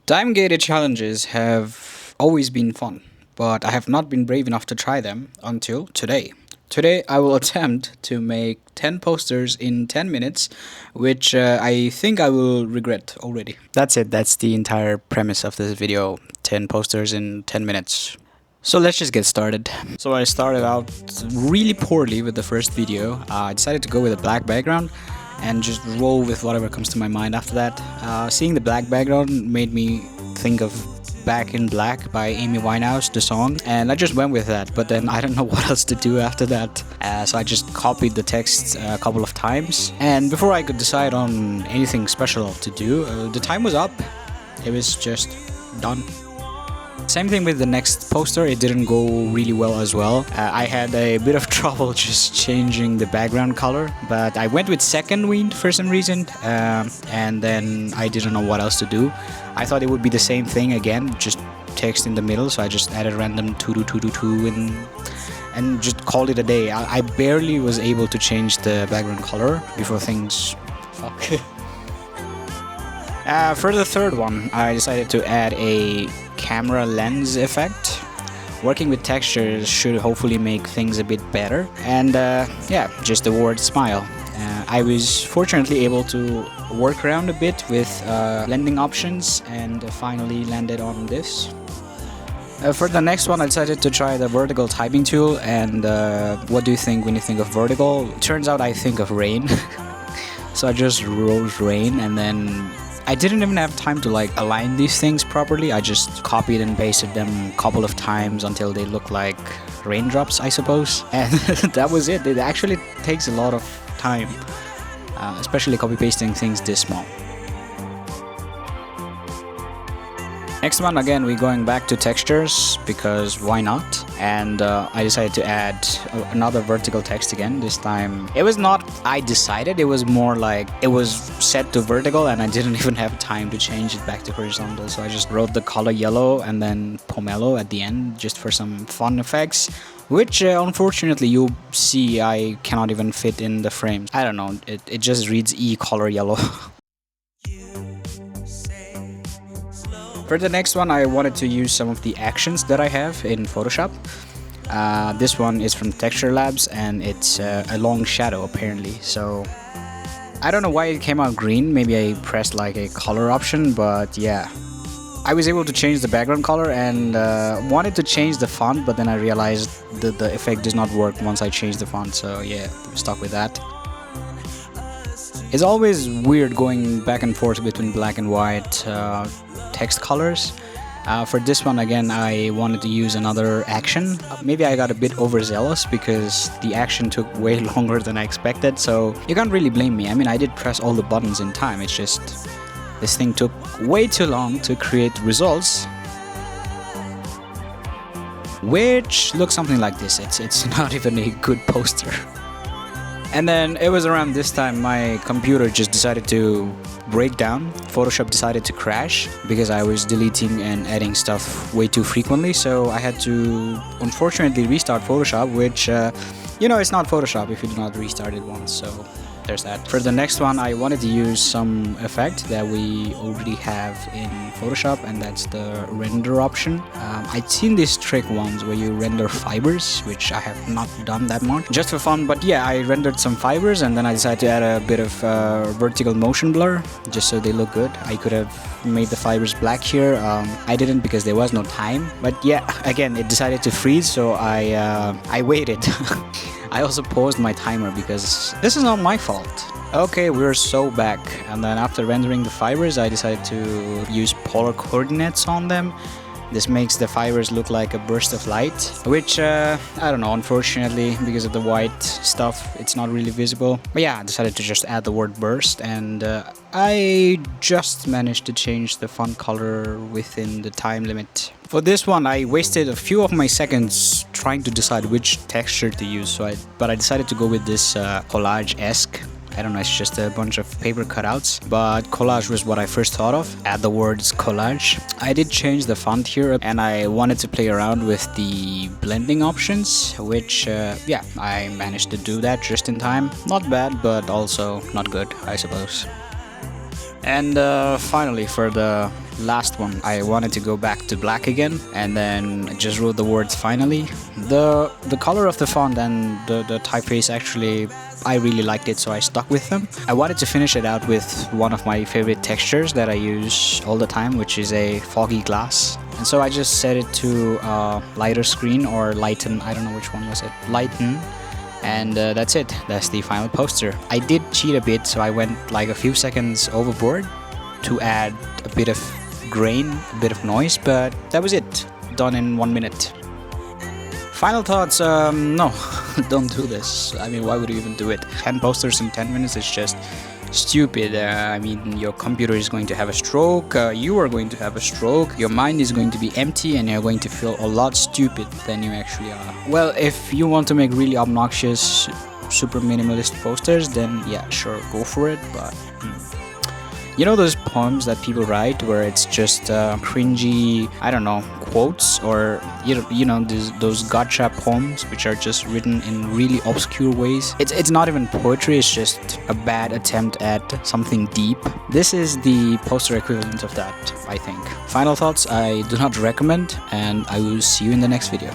Time gated challenges have always been fun, but I have not been brave enough to try them until today. Today, I will attempt to make 10 posters in 10 minutes, which I think I will regret already. That's it, that's the entire premise of this video, 10 posters in 10 minutes. So let's just get started. So I started out really poorly with the first video. I decided to go with a black background and just roll with whatever comes to my mind after that. Seeing the black background made me think of Back in Black by Amy Winehouse, the song, and I just went with that, but then I don't know what else to do after that. So I just copied the text a couple of times, and before I could decide on anything special to do, the time was up. It was just done. Same thing with the next poster, it didn't go really well as well. I had a bit of trouble just changing the background color, but I went with second wind for some reason, and then I didn't know what else to do. I thought it would be the same thing again, just text in the middle, so I just added random 22222 and just called it a day. I barely was able to change the background color before things fuck. For the third one, I decided to add a camera lens effect. Working with textures should hopefully make things a bit better. And yeah, just the word smile. I was fortunately able to work around a bit with blending options and finally landed on this. For the next one, I decided to try the vertical typing tool. And what do you think when you think of vertical? Turns out I think of rain. So I just wrote rain, and then I didn't even have time to align these things properly. I just copied and pasted them a couple of times until they look like raindrops, I suppose. And that was it. It actually takes a lot of time, especially copy pasting things this small. Next one, again, we're going back to textures because why not? And I decided to add another vertical text again. This time it was not I decided, it was more like it was set to vertical and I didn't even have time to change it back to horizontal. So I just wrote the color yellow and then pomelo at the end just for some fun effects, which unfortunately you see I cannot even fit in the frames. I don't know, it just reads E color yellow. For the next one, I wanted to use some of the actions that I have in Photoshop. This one is from Texture Labs and it's a long shadow apparently. So I don't know why it came out green. Maybe I pressed a color option, but yeah. I was able to change the background color and wanted to change the font, but then I realized that the effect does not work once I change the font. So yeah, I'm stuck with that. It's always weird going back and forth between black and white text colors. For this one again, I wanted to use another action. Maybe I got a bit overzealous because the action took way longer than I expected, so you can't really blame me. I mean, I did press all the buttons in time, it's just this thing took way too long to create results, which looks something like this. It's not even a good poster. And then it was around this time my computer just decided to break down. Photoshop decided to crash because I was deleting and adding stuff way too frequently. So I had to unfortunately restart Photoshop, which, it's not Photoshop if you do not restart it once. So there's that. For the next one, I wanted to use some effect that we already have in Photoshop, and that's the render option. I'd seen this trick once where you render fibers, which I have not done that much, just for fun. But yeah, I rendered some fibers and then I decided to add a bit of vertical motion blur just so they look good. I could have made the fibers black here. I didn't because there was no time. But yeah, again, it decided to freeze, so I waited. I also paused my timer because this is not my fault. Okay, we're so back. And then after rendering the fibers, I decided to use polar coordinates on them. This makes the fibers look like a burst of light, which, I don't know, unfortunately, because of the white stuff, it's not really visible. But yeah, I decided to just add the word burst, and I just managed to change the font color within the time limit. For this one, I wasted a few of my seconds trying to decide which texture to use, but I decided to go with this collage-esque. I don't know, it's just a bunch of paper cutouts, but collage was what I first thought of. Add the words collage. I did change the font here and I wanted to play around with the blending options, which, yeah, I managed to do that just in time. Not bad, but also not good, I suppose. And finally, for the last one, I wanted to go back to black again, and then I just wrote the words finally. The color of the font and the typeface, actually I really liked it, so I stuck with them. I wanted to finish it out with one of my favorite textures that I use all the time, which is a foggy glass. And so I just set it to lighter screen, or lighten, I don't know which one was it, lighten. And that's it. That's the final poster. I did cheat a bit, so I went like a few seconds overboard to add a bit of grain, a bit of noise, but that was it. Done in 1 minute. Final thoughts, no, don't do this. I mean, why would you even do it? 10 posters in 10 minutes is just stupid. I mean, your computer is going to have a stroke, you are going to have a stroke, your mind is going to be empty, and you're going to feel a lot stupid than you actually are. Well, if you want to make really obnoxious, super minimalist posters, then yeah, sure, go for it, but you know those poems that people write where it's just cringy, I don't know, quotes, or you know those gotcha poems which are just written in really obscure ways. It's not even poetry, it's just a bad attempt at something deep. This is the poster equivalent of that, I think. Final thoughts, I do not recommend, and I will see you in the next video.